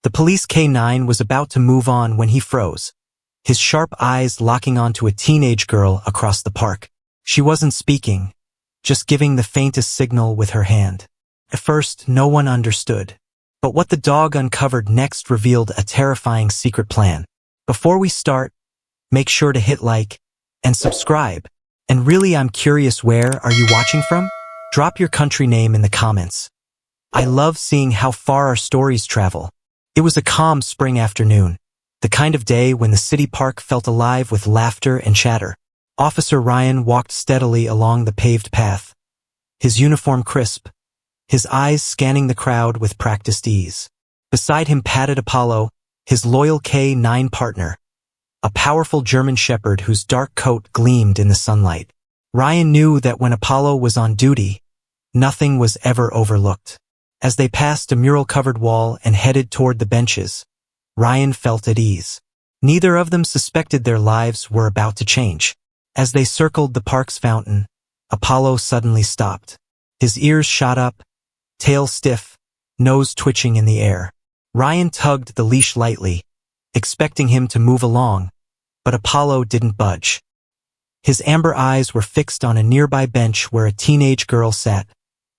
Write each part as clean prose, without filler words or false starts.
The police K9 was about to move on when he froze, his sharp eyes locking onto a teenage girl across the park. She wasn't speaking, just giving the faintest signal with her hand. At first, no one understood. But what the dog uncovered next revealed a terrifying secret plan. Before we start, make sure to hit like and subscribe. And really, I'm curious, where are you watching from? Drop your country name in the comments. I love seeing how far our stories travel. It was a calm spring afternoon, the kind of day when the city park felt alive with laughter and chatter. Officer Ryan walked steadily along the paved path, his uniform crisp, his eyes scanning the crowd with practiced ease. Beside him padded Apollo, his loyal K9 partner, a powerful German shepherd whose dark coat gleamed in the sunlight. Ryan knew that when Apollo was on duty, nothing was ever overlooked. As they passed a mural-covered wall and headed toward the benches, Ryan felt at ease. Neither of them suspected their lives were about to change. As they circled the park's fountain, Apollo suddenly stopped. His ears shot up, tail stiff, nose twitching in the air. Ryan tugged the leash lightly, expecting him to move along, but Apollo didn't budge. His amber eyes were fixed on a nearby bench where a teenage girl sat,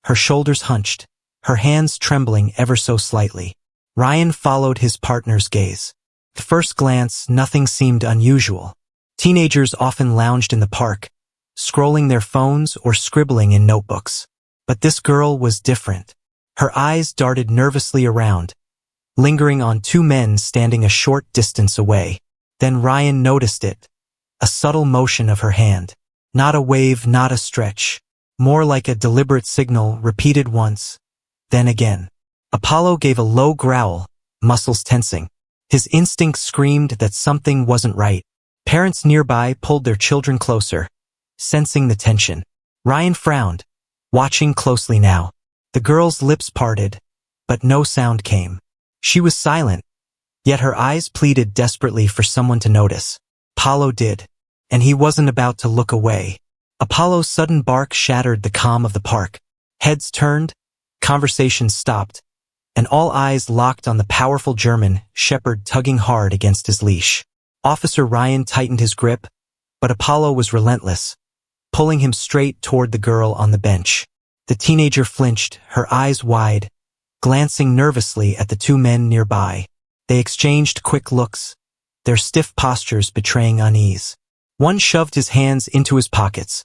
her shoulders hunched, her hands trembling ever so slightly. Ryan followed his partner's gaze. At first glance, nothing seemed unusual. Teenagers often lounged in the park, scrolling their phones or scribbling in notebooks. But this girl was different. Her eyes darted nervously around, lingering on two men standing a short distance away. Then Ryan noticed it, a subtle motion of her hand. Not a wave, not a stretch, more like a deliberate signal repeated once, then again. Apollo gave a low growl, muscles tensing. His instinct screamed that something wasn't right. Parents nearby pulled their children closer, sensing the tension. Ryan frowned, watching closely now. The girl's lips parted, but no sound came. She was silent, yet her eyes pleaded desperately for someone to notice. Apollo did, and he wasn't about to look away. Apollo's sudden bark shattered the calm of the park. Heads turned, conversations stopped, and all eyes locked on the powerful German shepherd tugging hard against his leash. Officer Ryan tightened his grip, but Apollo was relentless, pulling him straight toward the girl on the bench. The teenager flinched, her eyes wide, glancing nervously at the two men nearby. They exchanged quick looks, their stiff postures betraying unease. One shoved his hands into his pockets,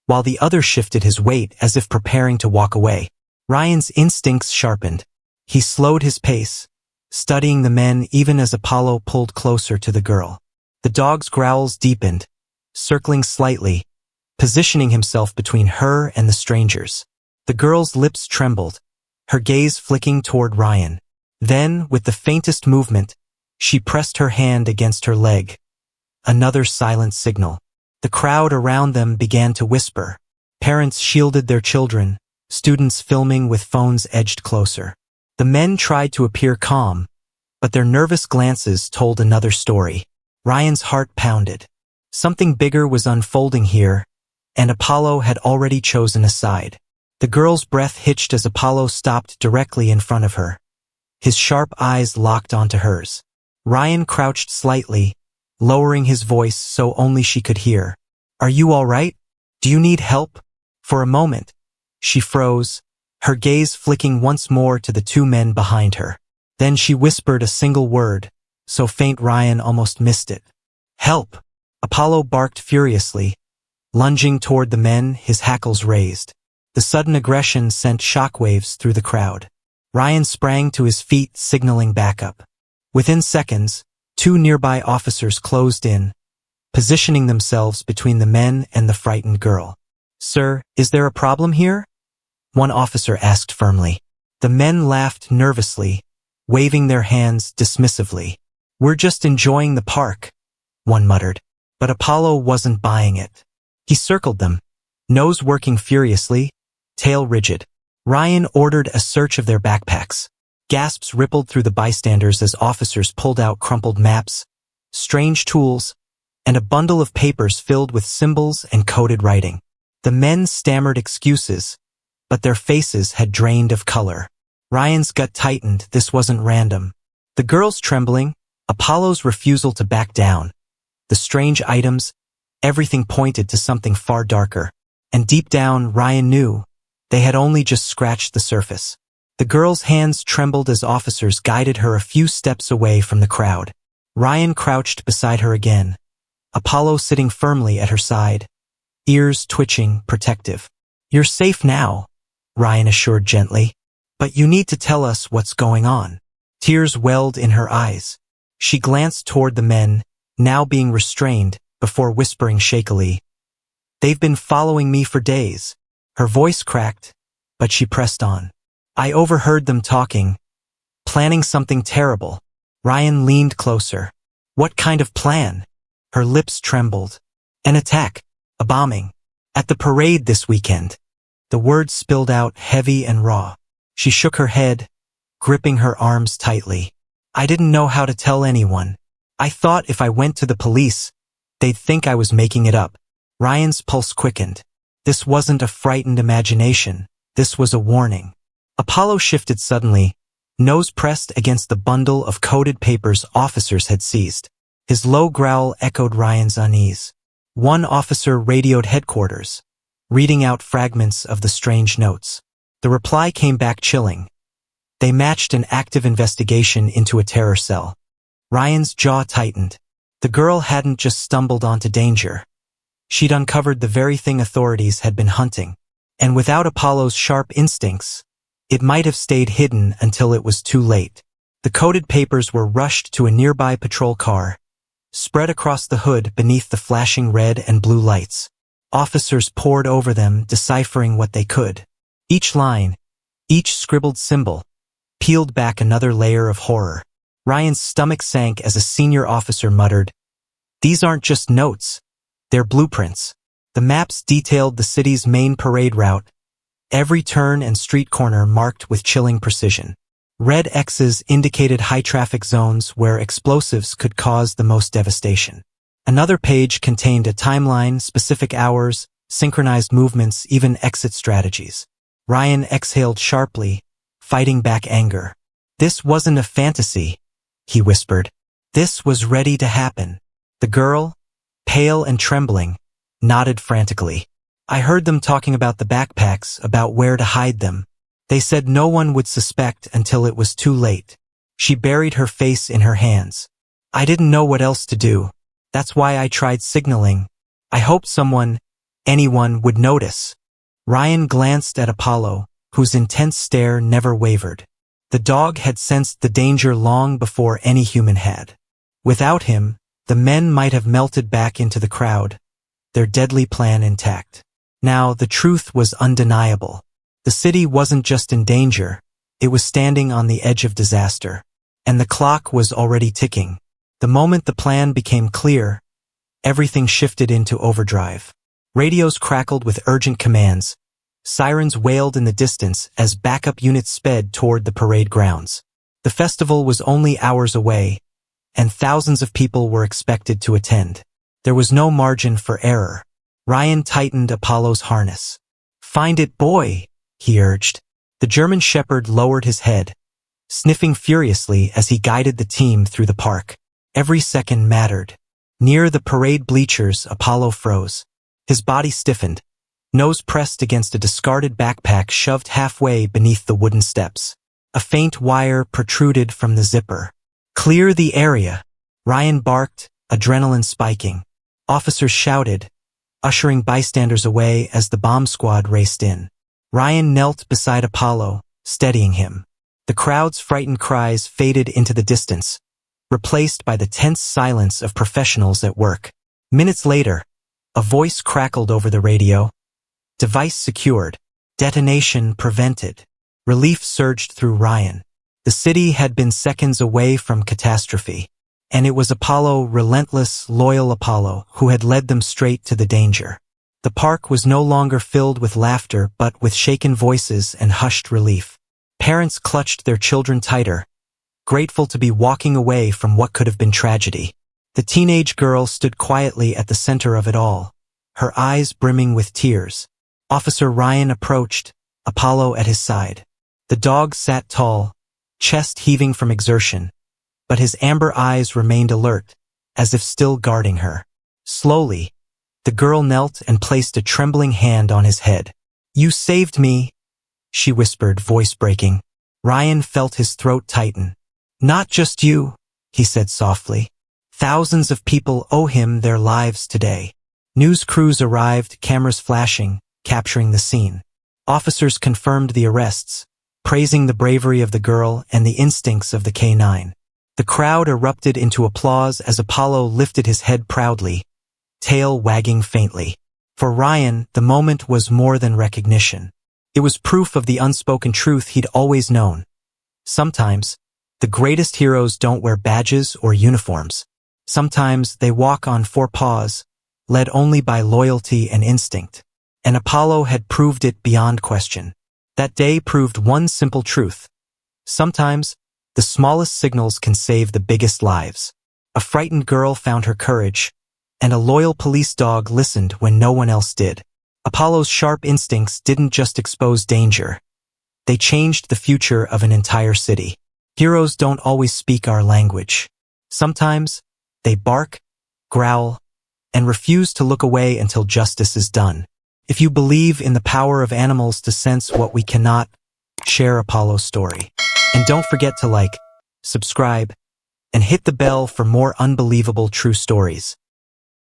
while the other shifted his weight as if preparing to walk away. Ryan's instincts sharpened. He slowed his pace, studying the men even as Apollo pulled closer to the girl. The dog's growls deepened, circling slightly, positioning himself between her and the strangers. The girl's lips trembled, her gaze flicking toward Ryan. Then, with the faintest movement, she pressed her hand against her leg. Another silent signal. The crowd around them began to whisper. Parents shielded their children, students filming with phones edged closer. The men tried to appear calm, but their nervous glances told another story. Ryan's heart pounded. Something bigger was unfolding here, and Apollo had already chosen a side. The girl's breath hitched as Apollo stopped directly in front of her. His sharp eyes locked onto hers. Ryan crouched slightly, lowering his voice so only she could hear. "Are you all right? Do you need help?" For a moment, she froze, her gaze flicking once more to the two men behind her. Then she whispered a single word, so faint Ryan almost missed it. "Help!" Apollo barked furiously, lunging toward the men, his hackles raised. The sudden aggression sent shockwaves through the crowd. Ryan sprang to his feet, signaling backup. Within seconds, two nearby officers closed in, positioning themselves between the men and the frightened girl. "Sir, is there a problem here?" one officer asked firmly. The men laughed nervously, waving their hands dismissively. "We're just enjoying the park," one muttered. But Apollo wasn't buying it. He circled them, nose working furiously, tail rigid. Ryan ordered a search of their backpacks. Gasps rippled through the bystanders as officers pulled out crumpled maps, strange tools, and a bundle of papers filled with symbols and coded writing. The men stammered excuses, but their faces had drained of color. Ryan's gut tightened. This wasn't random. The girls trembling, Apollo's refusal to back down. The strange items, everything pointed to something far darker. And deep down, Ryan knew they had only just scratched the surface. The girl's hands trembled as officers guided her a few steps away from the crowd. Ryan crouched beside her again, Apollo sitting firmly at her side, ears twitching, protective. "You're safe now," Ryan assured gently. "But you need to tell us what's going on." Tears welled in her eyes. She glanced toward the men, now being restrained, before whispering shakily, "They've been following me for days." Her voice cracked, but she pressed on. "I overheard them talking, planning something terrible." Ryan leaned closer. "What kind of plan?" Her lips trembled. "An attack. A bombing. At the parade this weekend." The words spilled out heavy and raw. She shook her head, gripping her arms tightly. "I didn't know how to tell anyone. I thought if I went to the police, they'd think I was making it up." Ryan's pulse quickened. This wasn't a frightened imagination. This was a warning. Apollo shifted suddenly, nose pressed against the bundle of coded papers officers had seized. His low growl echoed Ryan's unease. One officer radioed headquarters, reading out fragments of the strange notes. The reply came back chilling. They matched an active investigation into a terror cell. Ryan's jaw tightened. The girl hadn't just stumbled onto danger. She'd uncovered the very thing authorities had been hunting. And without Apollo's sharp instincts, it might have stayed hidden until it was too late. The coded papers were rushed to a nearby patrol car, spread across the hood beneath the flashing red and blue lights. Officers pored over them, deciphering what they could. Each line, each scribbled symbol, peeled back another layer of horror. Ryan's stomach sank as a senior officer muttered, "These aren't just notes. They're blueprints." The maps detailed the city's main parade route, every turn and street corner marked with chilling precision. Red X's indicated high-traffic zones where explosives could cause the most devastation. Another page contained a timeline, specific hours, synchronized movements, even exit strategies. Ryan exhaled sharply, fighting back anger. "This wasn't a fantasy," he whispered. "This was ready to happen." The girl, pale and trembling, nodded frantically. "I heard them talking about the backpacks, about where to hide them. They said no one would suspect until it was too late." She buried her face in her hands. "I didn't know what else to do. That's why I tried signaling. I hoped anyone would notice." Ryan glanced at Apollo, whose intense stare never wavered. The dog had sensed the danger long before any human had. Without him, the men might have melted back into the crowd, their deadly plan intact. Now, the truth was undeniable. The city wasn't just in danger, it was standing on the edge of disaster. And the clock was already ticking. The moment the plan became clear, everything shifted into overdrive. Radios crackled with urgent commands. Sirens wailed in the distance as backup units sped toward the parade grounds. The festival was only hours away, and thousands of people were expected to attend. There was no margin for error. Ryan tightened Apollo's harness. "Find it, boy," he urged. The German shepherd lowered his head, sniffing furiously as he guided the team through the park. Every second mattered. Near the parade bleachers, Apollo froze. His body stiffened, nose pressed against a discarded backpack shoved halfway beneath the wooden steps. A faint wire protruded from the zipper. "Clear the area," Ryan barked, adrenaline spiking. Officers shouted, ushering bystanders away as the bomb squad raced in. Ryan knelt beside Apollo, steadying him. The crowd's frightened cries faded into the distance, replaced by the tense silence of professionals at work. Minutes later, a voice crackled over the radio. "Device secured. Detonation prevented." Relief surged through Ryan. The city had been seconds away from catastrophe. And it was Apollo, relentless, loyal Apollo, who had led them straight to the danger. The park was no longer filled with laughter but with shaken voices and hushed relief. Parents clutched their children tighter, grateful to be walking away from what could have been tragedy. The teenage girl stood quietly at the center of it all, her eyes brimming with tears. Officer Ryan approached, Apollo at his side. The dog sat tall, chest heaving from exertion, but his amber eyes remained alert, as if still guarding her. Slowly, the girl knelt and placed a trembling hand on his head. "You saved me," she whispered, voice breaking. Ryan felt his throat tighten. "Not just you," he said softly. "Thousands of people owe him their lives today." News crews arrived, cameras flashing, capturing the scene. Officers confirmed the arrests, praising the bravery of the girl and the instincts of the K-9. The crowd erupted into applause as Apollo lifted his head proudly, tail wagging faintly. For Ryan, the moment was more than recognition. It was proof of the unspoken truth he'd always known. Sometimes, the greatest heroes don't wear badges or uniforms. Sometimes they walk on four paws, led only by loyalty and instinct. And Apollo had proved it beyond question. That day proved one simple truth. Sometimes, the smallest signals can save the biggest lives. A frightened girl found her courage, and a loyal police dog listened when no one else did. Apollo's sharp instincts didn't just expose danger. They changed the future of an entire city. Heroes don't always speak our language. Sometimes, they bark, growl, and refuse to look away until justice is done. If you believe in the power of animals to sense what we cannot, share Apollo's story. And don't forget to like, subscribe, and hit the bell for more unbelievable true stories.